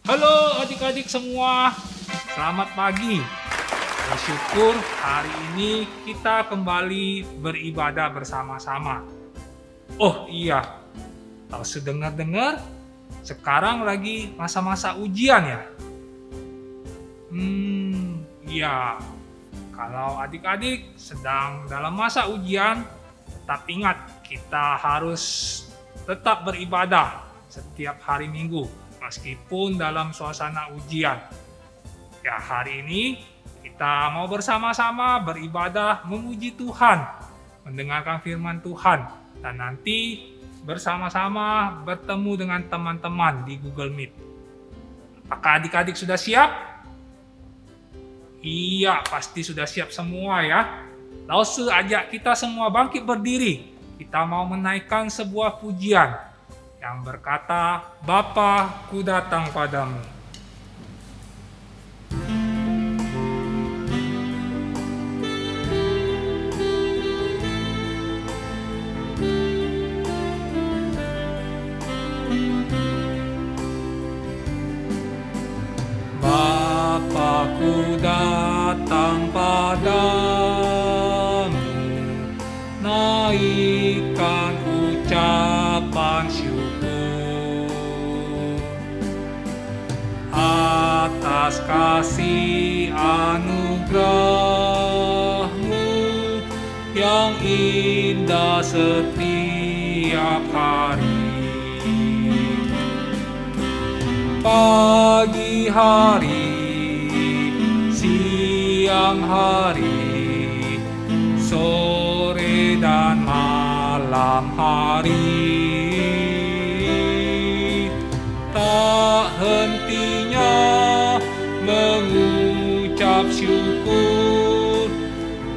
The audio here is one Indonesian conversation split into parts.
Halo adik-adik semua, selamat pagi. Bersyukur hari ini kita kembali beribadah bersama-sama. Oh iya, tahu sedengar-dengar sekarang lagi masa-masa ujian ya? Iya. Kalau adik-adik sedang dalam masa ujian, tetap ingat kita harus tetap beribadah setiap hari Minggu, meskipun dalam suasana ujian. Ya, hari ini kita mau bersama-sama beribadah memuji Tuhan, mendengarkan firman Tuhan, dan nanti bersama-sama bertemu dengan teman-teman di Google Meet. Apakah adik-adik sudah siap? Iya, pasti sudah siap semua ya. Langsung ajak kita semua bangkit berdiri. Kita mau menaikkan sebuah pujian yang berkata, Bapa, ku datang padamu. Bapa, ku datang padamu, naikkan ucapan syukur atas kasih anugerah-Mu yang indah setiap hari. Pagi hari, siang hari, sore dan malam hari, tak hentinya mengucap syukur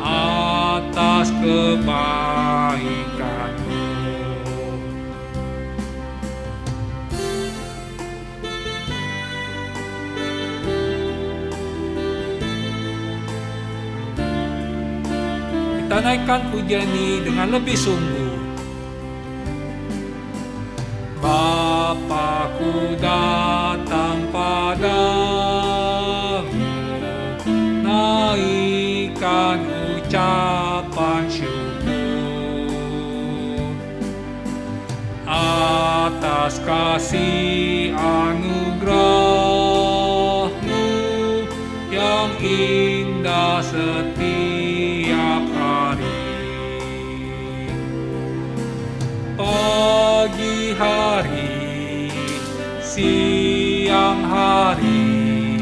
atas kebaikan-Mu. Kita naikkan pujian ini dengan lebih sungguh. Bapa, ku datang padamu, naikkan ucapan syukur atas kasih anugerah-Mu yang indah setiap hari. Pagi hari, siang hari,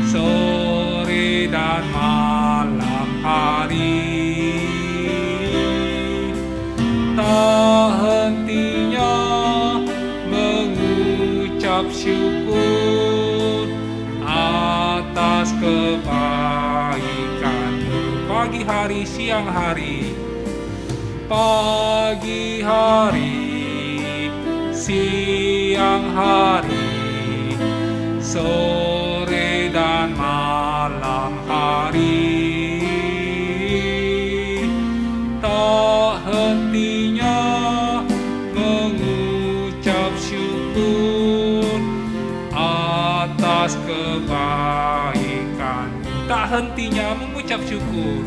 sore dan malam hari, tak hentinya mengucap syukur atas kebaikan-Mu. Pagi hari, siang hari, pagi hari, siang hari, sore dan malam hari, tak hentinya mengucap syukur atas kebaikan-Mu. Tak hentinya mengucap syukur,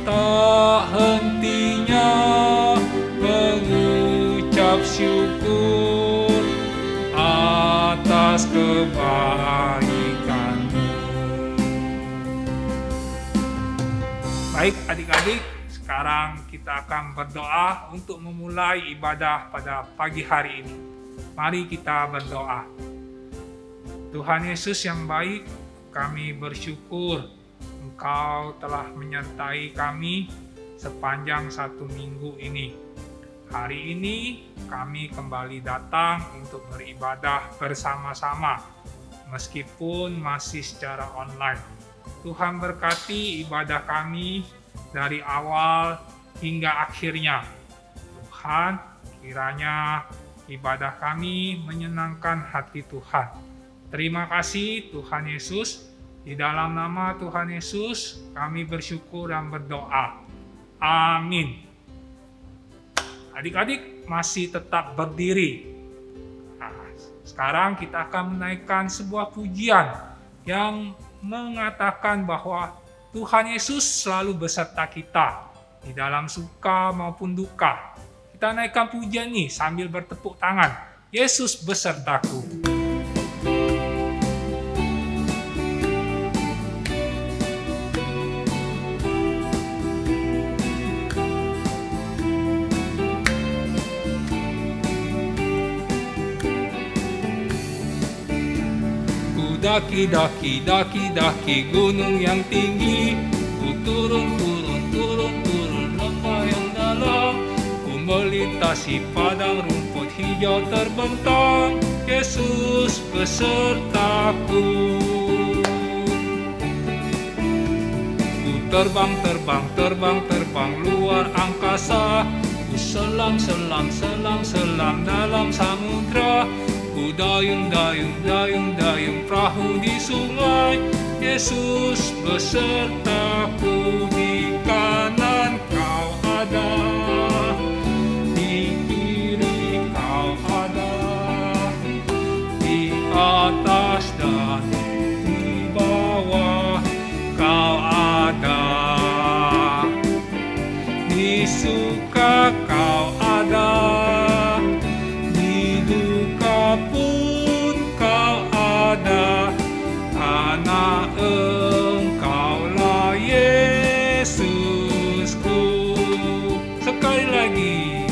tak hentinya mengucap syukur atas kebaikan-Mu. Baik adik-adik, sekarang kita akan berdoa untuk memulai ibadah pada pagi hari ini. Mari kita berdoa. Tuhan Yesus yang baik, kami bersyukur Engkau telah menyertai kami sepanjang 1 minggu ini. Hari ini kami kembali datang untuk beribadah bersama-sama, meskipun masih secara online. Tuhan berkati ibadah kami dari awal hingga akhirnya. Tuhan, kiranya ibadah kami menyenangkan hati Tuhan. Terima kasih Tuhan Yesus. Di dalam nama Tuhan Yesus, kami bersyukur dan berdoa. Amin. Adik-adik masih tetap berdiri. Nah, Sekarang kita akan menaikkan sebuah pujian yang mengatakan bahwa Tuhan Yesus selalu beserta kita di dalam suka maupun duka. Kita naikkan pujian ini sambil bertepuk tangan. Yesus besertaku. Daki, daki, daki, daki gunung yang tinggi. Ku turun, turun, turun, turun lembah yang dalam. Ku melintasi padang rumput hijau terbentang. Yesus besertaku. Ku terbang, terbang, terbang, terbang luar angkasa. Ku selam, selam, selam, selam dalam samudra. Ku dayung, dayung, dayung, dayung perahu di sungai. Yesus besertaku. Di kanan kau ada, di kiri kau ada, di atas dan di bawah kau ada. Di suka kau ada, pun kau ada, karena Engkaulah Yesusku. Sekali lagi.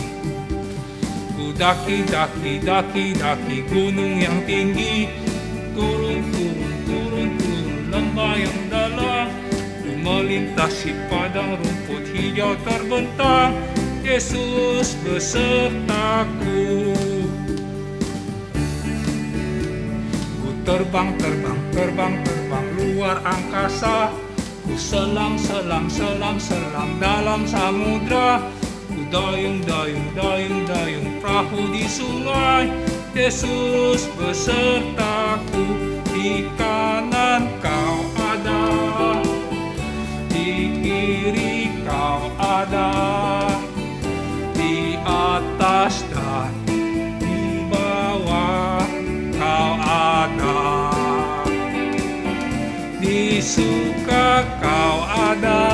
Ku daki, daki, daki, daki gunung yang tinggi. Turun, turun, turun, turun lembah yang dalam. Ku melintasi padang rumput hijau terbentang. Yesus besertaku. Terbang, terbang, terbang, terbang luar angkasa. Ku selam, selam, selam, selam dalam samudra. Ku dayung, dayung, dayung, dayung perahu di sungai. Yesus besertaku. Di kanan kau ada, di kiri kau ada, di atas dan di bawah kau ada. Di suka kau ada,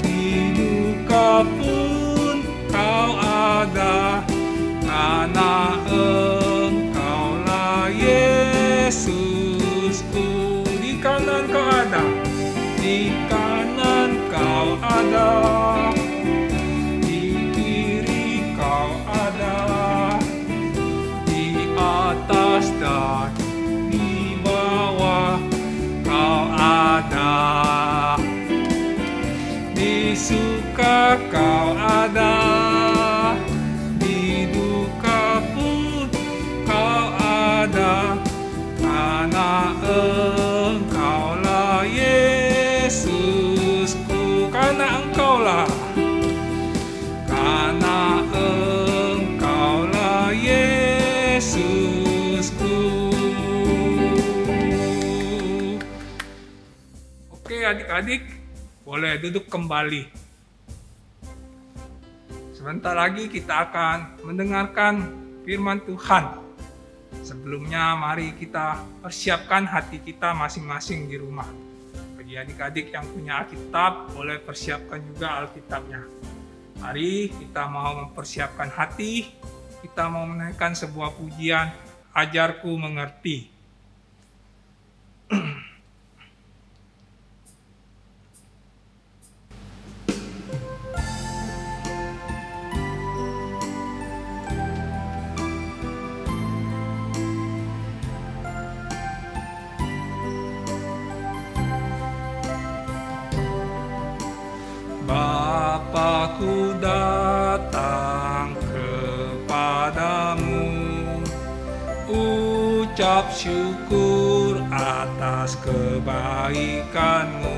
di duka pun kau ada, karena Engkaulah Yesusku. Di kanan kau ada, di kanan kau ada, di kiri kau ada, di atas dan di bawah kau ada. Di suka kau ada, di duka pun kau ada, karena Engkaulah Yesusku. Karena Engkaulah, karena Engkaulah Yesusku. Oke adik-adik, boleh duduk kembali. Sebentar lagi kita akan mendengarkan firman Tuhan. Sebelumnya mari kita persiapkan hati kita masing-masing di rumah. Bagi adik-adik yang punya Alkitab, boleh persiapkan juga Alkitabnya. Mari kita mau mempersiapkan hati, kita mau menaikkan sebuah pujian, ajarku mengerti. Bapakku datang kepadamu, ucap syukur atas kebaikanmu.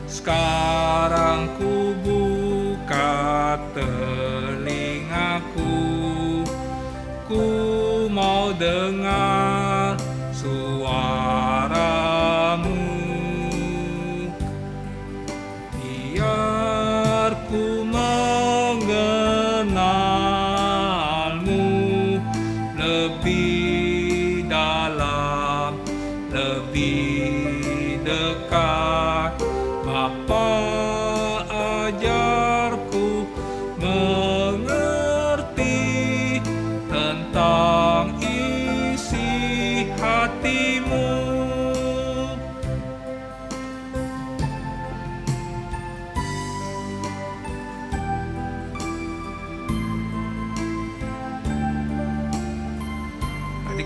Sekarang ku buka telingaku, ku mau dengar suaramu. Biar ku mengenalmu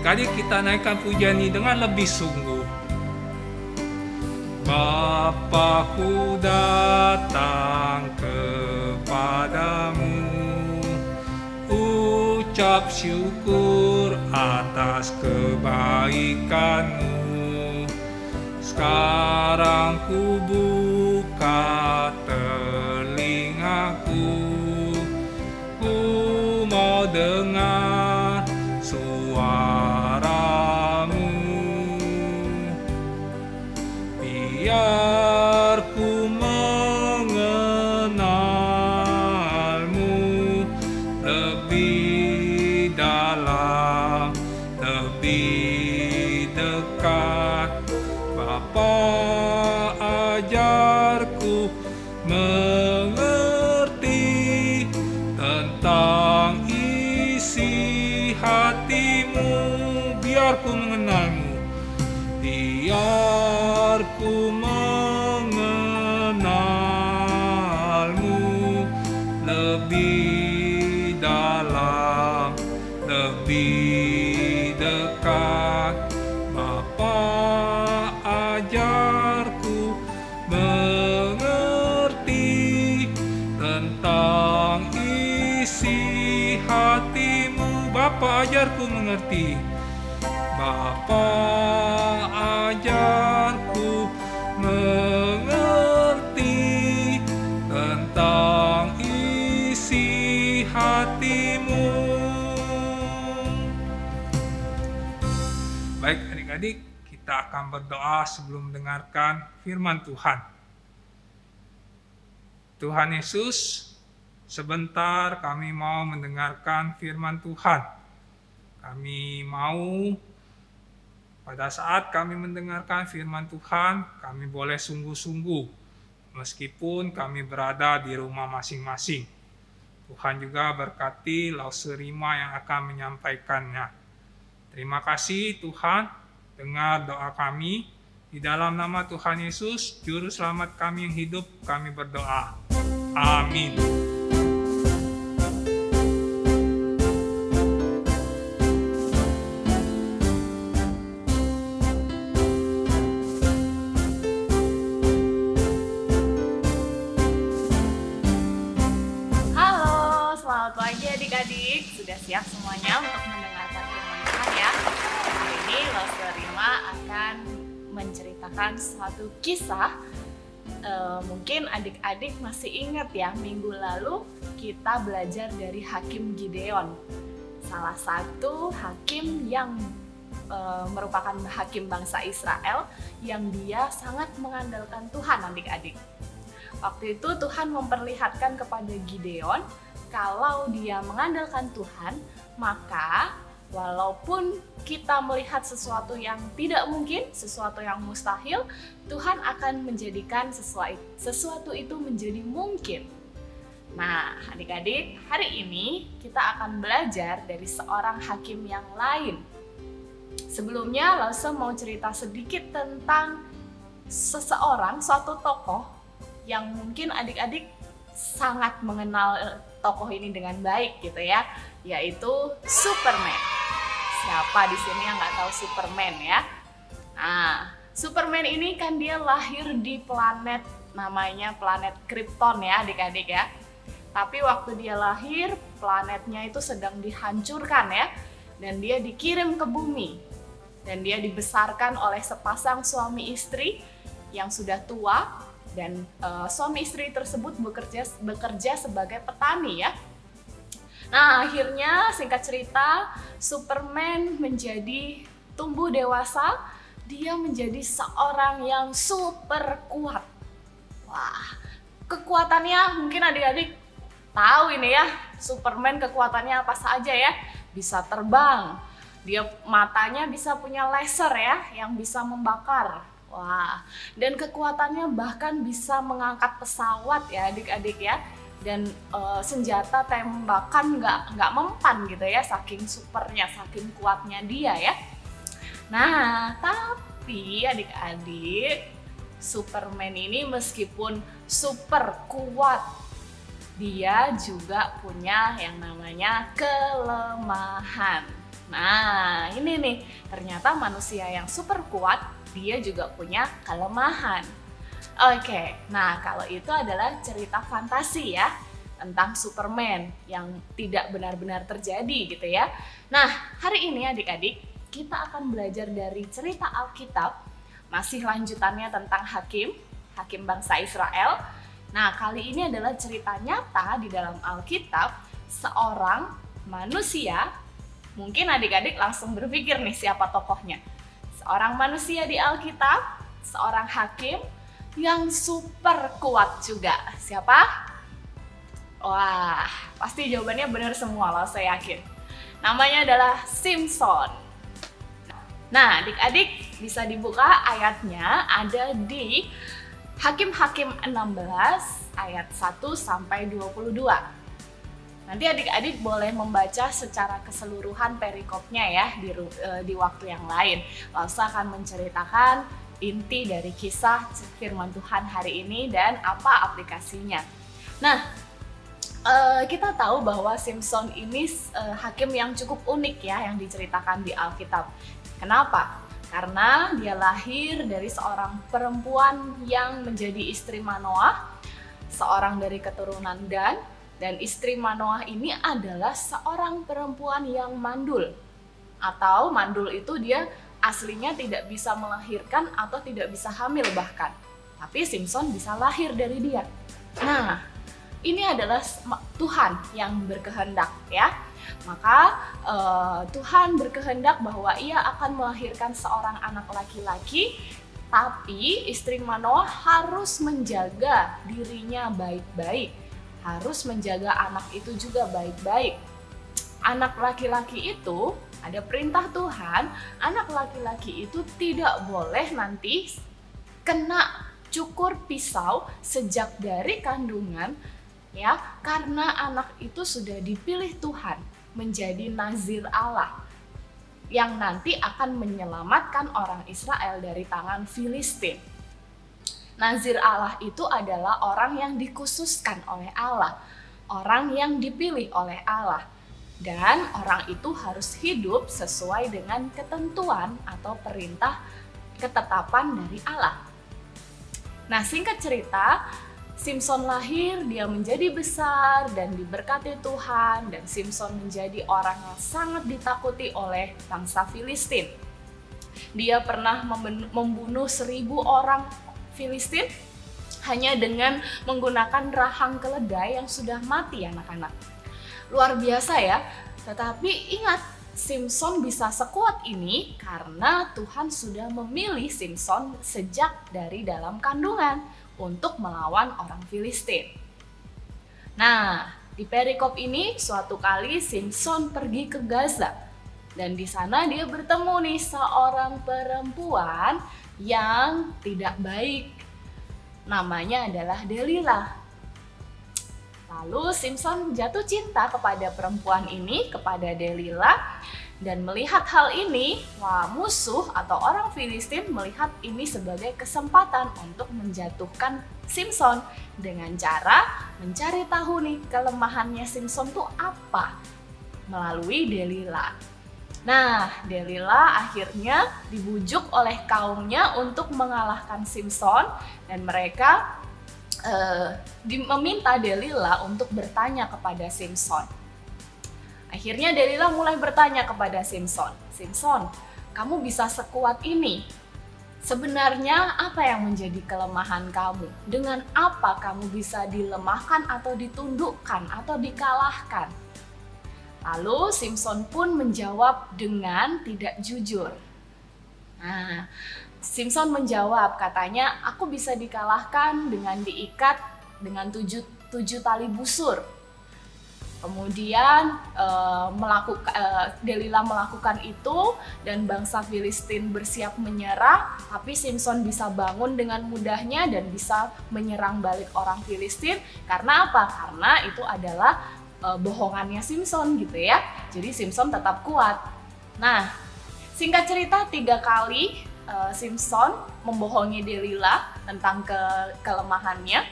Adik-adik, kita naikkan pujian ini dengan lebih sungguh. Bapakku datang kepadamu, ucap syukur atas kebaikanmu. Sekarang ku buka telingaku, ku mau dengar suaramu. Biar ku mengenalmu lebih dalam, lebih dekat. Bapa, ajarku mengerti tentang isi hatimu. Biar ku mengenalmu, biar ku mengenalmu lebih dalam, lebih dekat. Bapa, ajarku mengerti tentang isi hatimu. Bapa, ajarku mengerti. Bapa, ajarku mengerti tentang isi hatimu. Baik adik-adik, kita akan berdoa sebelum mendengarkan firman Tuhan. Tuhan Yesus, sebentar kami mau mendengarkan firman Tuhan. Kami mau pada saat kami mendengarkan firman Tuhan, kami boleh sungguh-sungguh meskipun kami berada di rumah masing-masing. Tuhan juga berkati Lause Rima yang akan menyampaikannya. Terima kasih Tuhan, dengar doa kami. Di dalam nama Tuhan Yesus, Juru Selamat kami yang hidup, kami berdoa. Amin. Halo, selamat pagi adik-adik. Sudah siap semuanya untuk mendengarkan firman Tuhan ya? Hari ini Lause Rima akan menceritakan suatu kisah. Mungkin adik-adik masih ingat ya, minggu lalu kita belajar dari Hakim Gideon, salah satu hakim yang merupakan hakim bangsa Israel yang dia sangat mengandalkan Tuhan adik-adik. Waktu itu Tuhan memperlihatkan kepada Gideon kalau dia mengandalkan Tuhan, maka walaupun kita melihat sesuatu yang tidak mungkin, sesuatu yang mustahil, Tuhan akan menjadikan sesuatu itu menjadi mungkin. Nah, adik-adik, hari ini kita akan belajar dari seorang hakim yang lain. Sebelumnya, Lause mau cerita sedikit tentang seseorang, suatu tokoh yang mungkin adik-adik sangat mengenal tokoh ini dengan baik gitu ya, yaitu Superman. Siapa di sini yang nggak tahu Superman ya? Nah, Superman ini kan dia lahir di planet namanya planet Krypton ya adik-adik ya. Tapi waktu dia lahir, planetnya itu sedang dihancurkan ya, dan dia dikirim ke bumi. Dan dia dibesarkan oleh sepasang suami istri yang sudah tua, dan suami istri tersebut bekerja sebagai petani ya. Nah, akhirnya singkat cerita, Superman menjadi tumbuh dewasa, dia menjadi seorang yang super kuat. Wah, kekuatannya mungkin adik-adik tahu ini ya, Superman kekuatannya apa saja ya? Bisa terbang, dia matanya bisa punya laser ya, yang bisa membakar. Wah, dan kekuatannya bahkan bisa mengangkat pesawat ya adik-adik ya. Dan senjata tembakan nggak mempan gitu ya, saking supernya, saking kuatnya dia ya. Nah, tapi adik-adik, Superman ini meskipun super kuat, dia juga punya yang namanya kelemahan. Nah, ini nih, ternyata manusia yang super kuat, dia juga punya kelemahan. Oke, nah kalau itu adalah cerita fantasi ya, tentang Superman yang tidak benar-benar terjadi gitu ya. Nah, hari ini adik-adik, kita akan belajar dari cerita Alkitab, masih lanjutannya tentang Hakim bangsa Israel. Nah, kali ini adalah cerita nyata di dalam Alkitab, seorang manusia. Mungkin adik-adik langsung berpikir nih siapa tokohnya. Seorang manusia di Alkitab, seorang hakim yang super kuat juga. Siapa? Wah, pasti jawabannya benar semua loh, saya yakin. Namanya adalah Simson. Nah, adik-adik bisa dibuka ayatnya, ada di Hakim-Hakim 16 ayat 1 sampai 22. Nanti adik-adik boleh membaca secara keseluruhan perikopnya ya di waktu yang lain. Lalu akan menceritakan inti dari kisah firman Tuhan hari ini dan apa aplikasinya. Nah, kita tahu bahwa Simson ini hakim yang cukup unik ya yang diceritakan di Alkitab. Kenapa? Karena dia lahir dari seorang perempuan yang menjadi istri Manoah, seorang dari keturunan Dan istri Manoah ini adalah seorang perempuan yang mandul. Atau mandul itu dia aslinya tidak bisa melahirkan atau tidak bisa hamil bahkan. Tapi Simson bisa lahir dari dia. Nah, ini adalah Tuhan yang berkehendak ya. Maka Tuhan berkehendak bahwa ia akan melahirkan seorang anak laki-laki. Tapi istri Manoah harus menjaga dirinya baik-baik. Harus menjaga anak itu juga baik-baik. Anak laki-laki itu, ada perintah Tuhan, anak laki-laki itu tidak boleh nanti kena cukur pisau sejak dari kandungan, ya, karena anak itu sudah dipilih Tuhan menjadi nazir Allah yang nanti akan menyelamatkan orang Israel dari tangan Filistin. Nazir Allah itu adalah orang yang dikhususkan oleh Allah, orang yang dipilih oleh Allah. Dan orang itu harus hidup sesuai dengan ketentuan atau perintah ketetapan dari Allah. Nah, singkat cerita, Simson lahir, dia menjadi besar dan diberkati Tuhan, dan Simson menjadi orang yang sangat ditakuti oleh bangsa Filistin. Dia pernah membunuh 1.000 orang Filistin hanya dengan menggunakan rahang keledai yang sudah mati anak-anak. Luar biasa ya, tetapi ingat, Simson bisa sekuat ini karena Tuhan sudah memilih Simson sejak dari dalam kandungan untuk melawan orang Filistin. Nah, di perikop ini suatu kali Simson pergi ke Gaza dan di sana dia bertemu nih seorang perempuan yang tidak baik. Namanya adalah Delila. Lalu Simson jatuh cinta kepada perempuan ini, kepada Delila, dan melihat hal ini, musuh atau orang Filistin melihat ini sebagai kesempatan untuk menjatuhkan Simson dengan cara mencari tahu nih kelemahannya Simson itu apa melalui Delila. Nah, Delila akhirnya dibujuk oleh kaumnya untuk mengalahkan Simson dan mereka meminta Delila untuk bertanya kepada Simson. Akhirnya Delila mulai bertanya kepada Simson, "Simson, kamu bisa sekuat ini. Sebenarnya apa yang menjadi kelemahan kamu? Dengan apa kamu bisa dilemahkan atau ditundukkan atau dikalahkan?" Lalu Simson pun menjawab dengan tidak jujur. Nah, Simson menjawab, katanya, "Aku bisa dikalahkan dengan diikat dengan tujuh tali busur." Kemudian Delila melakukan itu dan bangsa Filistin bersiap menyerah, tapi Simson bisa bangun dengan mudahnya dan bisa menyerang balik orang Filistin. Karena apa? Karena itu adalah bohongannya Simson gitu ya. Jadi Simson tetap kuat. Nah, singkat cerita 3 kali Simson membohongi Delila tentang kelemahannya.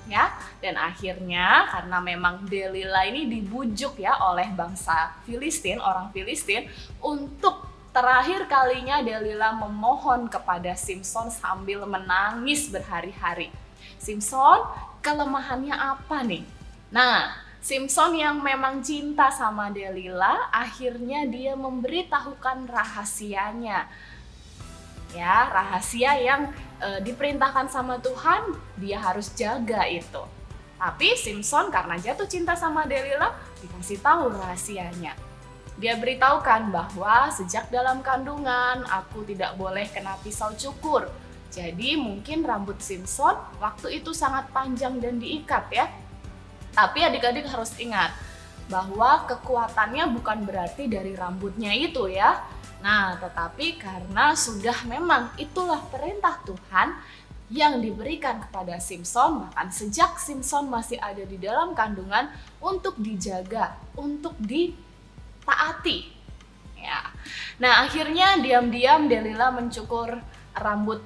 ya. Dan akhirnya karena memang Delila ini dibujuk ya oleh bangsa Filistin, orang Filistin, untuk terakhir kalinya Delila memohon kepada Simson sambil menangis berhari-hari. Simson, kelemahannya apa nih? Nah, Simson yang memang cinta sama Delila, akhirnya dia memberitahukan rahasianya. Ya, rahasia yang diperintahkan sama Tuhan, dia harus jaga itu. Tapi Simson karena jatuh cinta sama Delila, dikasih tahu rahasianya. Dia beritahukan bahwa sejak dalam kandungan aku tidak boleh kena pisau cukur. Jadi mungkin rambut Simson waktu itu sangat panjang dan diikat ya. Tapi adik-adik harus ingat bahwa kekuatannya bukan berarti dari rambutnya itu ya. Nah, tetapi karena sudah memang itulah perintah Tuhan yang diberikan kepada Simson, bahkan sejak Simson masih ada di dalam kandungan, untuk dijaga, untuk ditaati. Ya. Nah, akhirnya diam-diam Delila mencukur rambut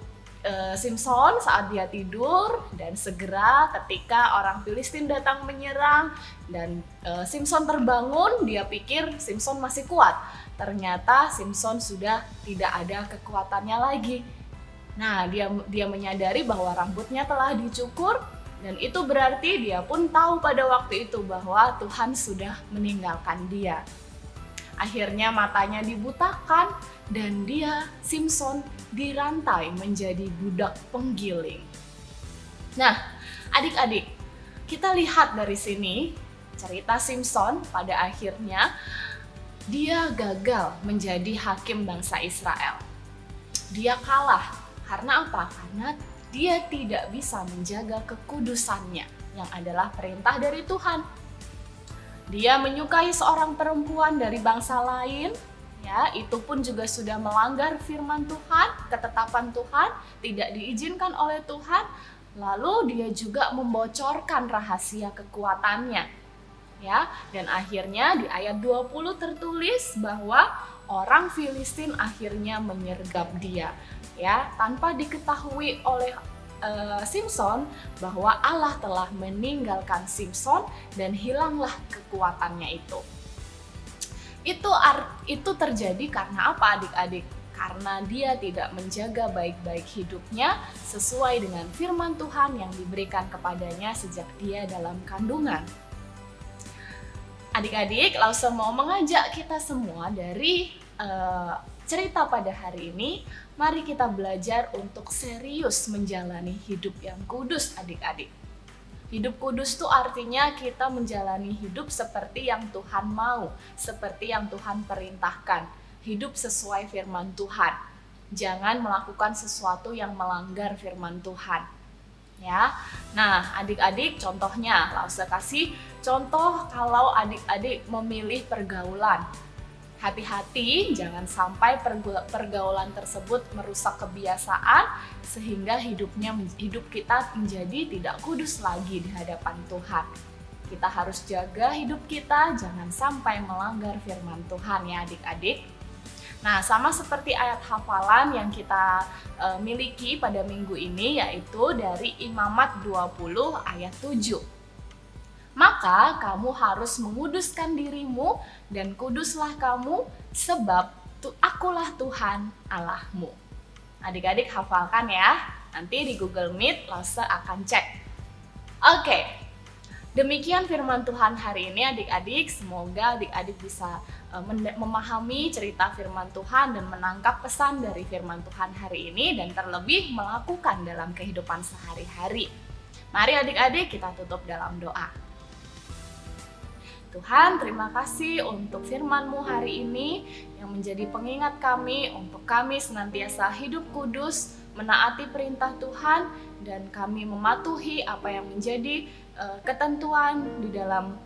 Simson saat dia tidur, dan segera ketika orang Filistin datang menyerang dan Simson terbangun, dia pikir Simson masih kuat. Ternyata Simson sudah tidak ada kekuatannya lagi. Nah, dia menyadari bahwa rambutnya telah dicukur, dan itu berarti dia pun tahu pada waktu itu bahwa Tuhan sudah meninggalkan dia. Akhirnya matanya dibutakan dan Simson dirantai menjadi budak penggiling. Nah, adik-adik, kita lihat dari sini cerita Simson pada akhirnya dia gagal menjadi hakim bangsa Israel. Dia kalah. Karena apa? Karena dia tidak bisa menjaga kekudusannya yang adalah perintah dari Tuhan. Dia menyukai seorang perempuan dari bangsa lain, ya, itu pun juga sudah melanggar firman Tuhan, ketetapan Tuhan, tidak diizinkan oleh Tuhan. Lalu dia juga membocorkan rahasia kekuatannya. Ya, dan akhirnya di ayat 20 tertulis bahwa orang Filistin akhirnya menyergap dia, ya, tanpa diketahui oleh Simson bahwa Allah telah meninggalkan Simson dan hilanglah kekuatannya itu. Itu terjadi karena apa, adik-adik? Karena dia tidak menjaga baik-baik hidupnya sesuai dengan firman Tuhan yang diberikan kepadanya sejak dia dalam kandungan. Adik-adik, Lause mau mengajak kita semua dari cerita pada hari ini, mari kita belajar untuk serius menjalani hidup yang kudus, adik-adik. Hidup kudus itu artinya kita menjalani hidup seperti yang Tuhan mau, seperti yang Tuhan perintahkan. Hidup sesuai firman Tuhan. Jangan melakukan sesuatu yang melanggar firman Tuhan. Ya, nah adik-adik contohnya, Lause kasih contoh kalau adik-adik memilih pergaulan. Hati-hati jangan sampai pergaulan tersebut merusak kebiasaan sehingga hidup kita menjadi tidak kudus lagi di hadapan Tuhan. Kita harus jaga hidup kita jangan sampai melanggar firman Tuhan ya adik-adik. Nah, sama seperti ayat hafalan yang kita miliki pada minggu ini, yaitu dari Imamat 20 ayat 7. Maka kamu harus menguduskan dirimu dan kuduslah kamu, sebab akulah Tuhan Allahmu. Adik-adik hafalkan ya, nanti di Google Meet Lause akan cek. Oke, demikian firman Tuhan hari ini adik-adik. Semoga adik-adik bisa memahami cerita firman Tuhan dan menangkap pesan dari firman Tuhan hari ini, dan terlebih melakukan dalam kehidupan sehari-hari. Mari adik-adik kita tutup dalam doa. Tuhan, terima kasih untuk firman-Mu hari ini yang menjadi pengingat kami untuk kami senantiasa hidup kudus, menaati perintah Tuhan, dan kami mematuhi apa yang menjadi ketentuan di dalam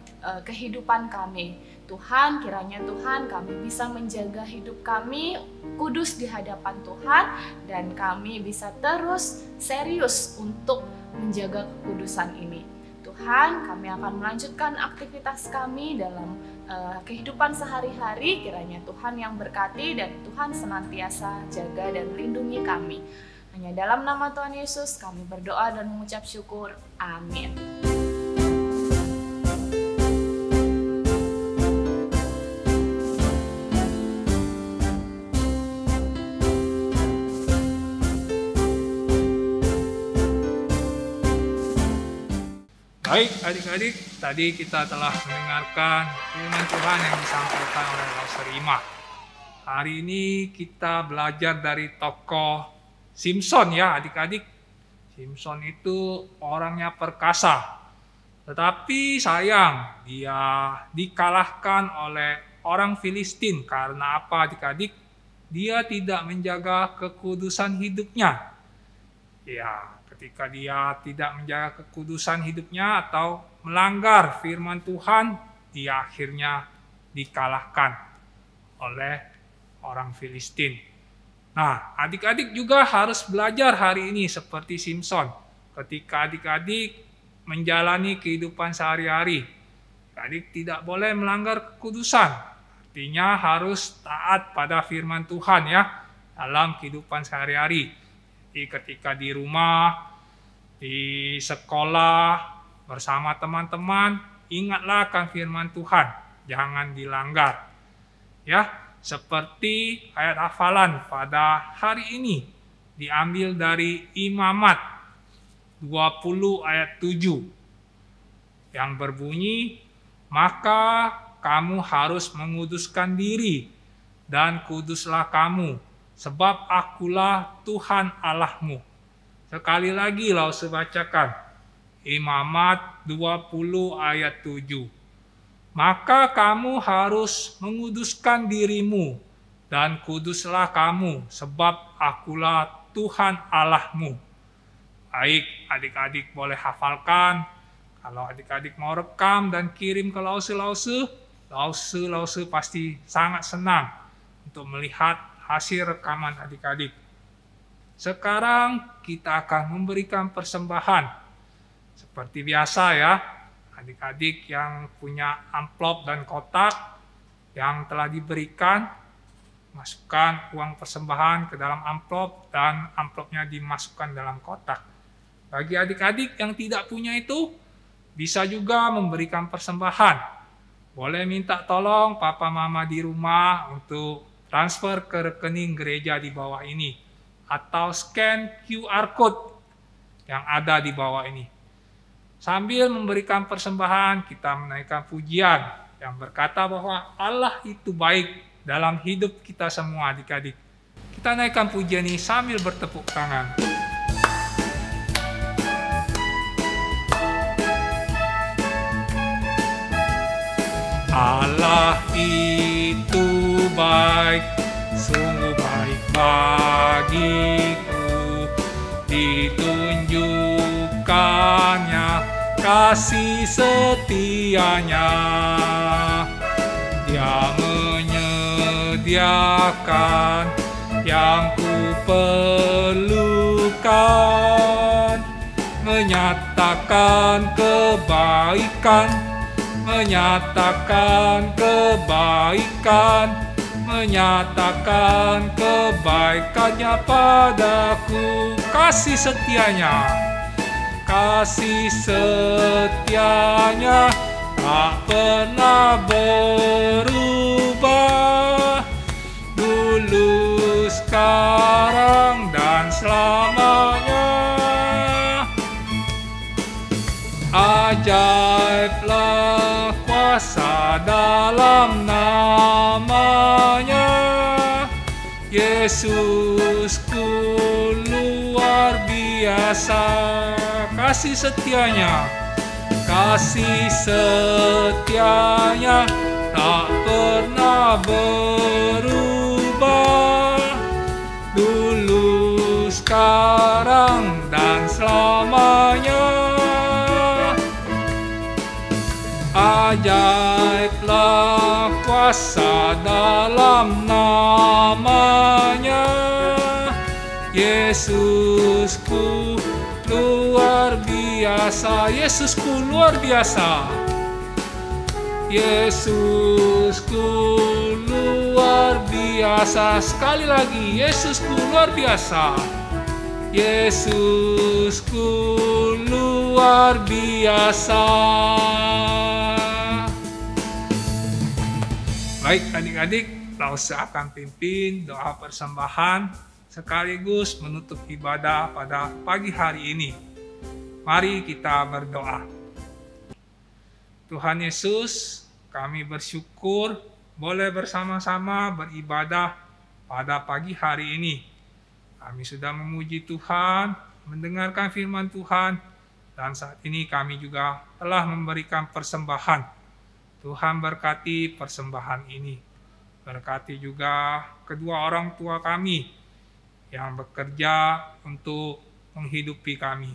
kehidupan kami. Tuhan, kiranya Tuhan kami bisa menjaga hidup kami kudus di hadapan Tuhan, dan kami bisa terus serius untuk menjaga kekudusan ini. Tuhan, kami akan melanjutkan aktivitas kami dalam kehidupan sehari-hari. Kiranya Tuhan yang berkati dan Tuhan senantiasa jaga dan lindungi kami. Hanya dalam nama Tuhan Yesus kami berdoa dan mengucap syukur. Amin. Baik adik-adik, tadi kita telah mendengarkan firman Tuhan yang disampaikan oleh Laus Rima. Hari ini kita belajar dari tokoh Simson ya adik-adik. Simson itu orangnya perkasa. Tetapi sayang dia dikalahkan oleh orang Filistin. Karena apa adik-adik? Dia tidak menjaga kekudusan hidupnya. Ya, ketika dia tidak menjaga kekudusan hidupnya atau melanggar firman Tuhan, dia akhirnya dikalahkan oleh orang Filistin. Nah, adik-adik juga harus belajar hari ini seperti Simson. Ketika adik-adik menjalani kehidupan sehari-hari, adik tidak boleh melanggar kekudusan. Artinya harus taat pada firman Tuhan ya dalam kehidupan sehari-hari. Jadi ketika di rumah, di sekolah, bersama teman-teman, ingatlah akan firman Tuhan, jangan dilanggar. Ya, seperti ayat hafalan pada hari ini, diambil dari Imamat 20 ayat 7, yang berbunyi, maka kamu harus menguduskan diri, dan kuduslah kamu, sebab akulah Tuhan Allahmu. Sekali lagi Laus bacakan. Imamat 20 ayat 7. Maka kamu harus menguduskan dirimu dan kuduslah kamu sebab akulah Tuhan Allahmu. Baik, adik-adik boleh hafalkan. Kalau adik-adik mau rekam dan kirim ke Lause pasti sangat senang untuk melihat hasil rekaman adik-adik. Sekarang kita akan memberikan persembahan. Seperti biasa ya, adik-adik yang punya amplop dan kotak yang telah diberikan, masukkan uang persembahan ke dalam amplop dan amplopnya dimasukkan dalam kotak. Bagi adik-adik yang tidak punya itu, bisa juga memberikan persembahan. Boleh minta tolong papa mama di rumah untuk transfer ke rekening gereja di bawah ini, atau scan QR Code yang ada di bawah ini. Sambil memberikan persembahan, kita menaikkan pujian yang berkata bahwa Allah itu baik dalam hidup kita semua adik-adik. Kita naikkan pujian ini sambil bertepuk tangan. Allah itu baik, sungguh baik bagiku, ditunjukkannya kasih setianya. Dia menyediakan yang ku perlukan, menyatakan kebaikan, menyatakan kebaikan, menyatakan kebaikannya padaku. Kasih setianya, kasih setianya tak pernah berubah, dulu, sekarang, dan selamanya. Ajaiblah kuasa dalam namanya, Yesusku luar biasa. Kasih setianya, kasih setianya tak pernah berubah, dulu, sekarang, dan selamanya. Ajaiblah kuasa dalam namanya, Yesusku luar biasa. Yesusku luar biasa, Yesusku luar biasa. Sekali lagi, Yesusku luar biasa, Yesusku luar biasa. Baik adik-adik, Lause akan pimpin doa persembahan sekaligus menutup ibadah pada pagi hari ini. Mari kita berdoa. Tuhan Yesus, kami bersyukur boleh bersama-sama beribadah pada pagi hari ini. Kami sudah memuji Tuhan, mendengarkan firman Tuhan, dan saat ini kami juga telah memberikan persembahan. Tuhan berkati persembahan ini. Berkati juga kedua orang tua kami yang bekerja untuk menghidupi kami.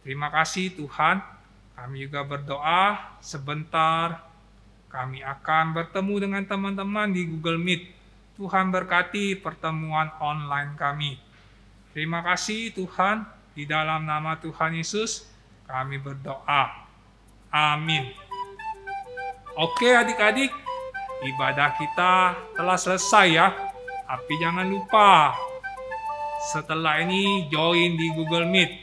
Terima kasih Tuhan. Kami juga berdoa sebentar kami akan bertemu dengan teman-teman di Google Meet. Tuhan berkati pertemuan online kami. Terima kasih Tuhan, di dalam nama Tuhan Yesus kami berdoa. Amin. Oke adik-adik, ibadah kita telah selesai ya. Tapi jangan lupa, setelah ini join di Google Meet.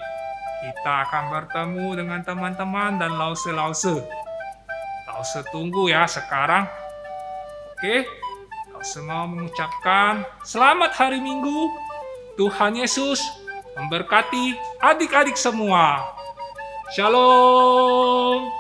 Kita akan bertemu dengan teman-teman dan lause-lause. Lause tunggu ya sekarang. Oke. Semua mengucapkan selamat hari Minggu. Tuhan Yesus memberkati adik-adik semua. Shalom.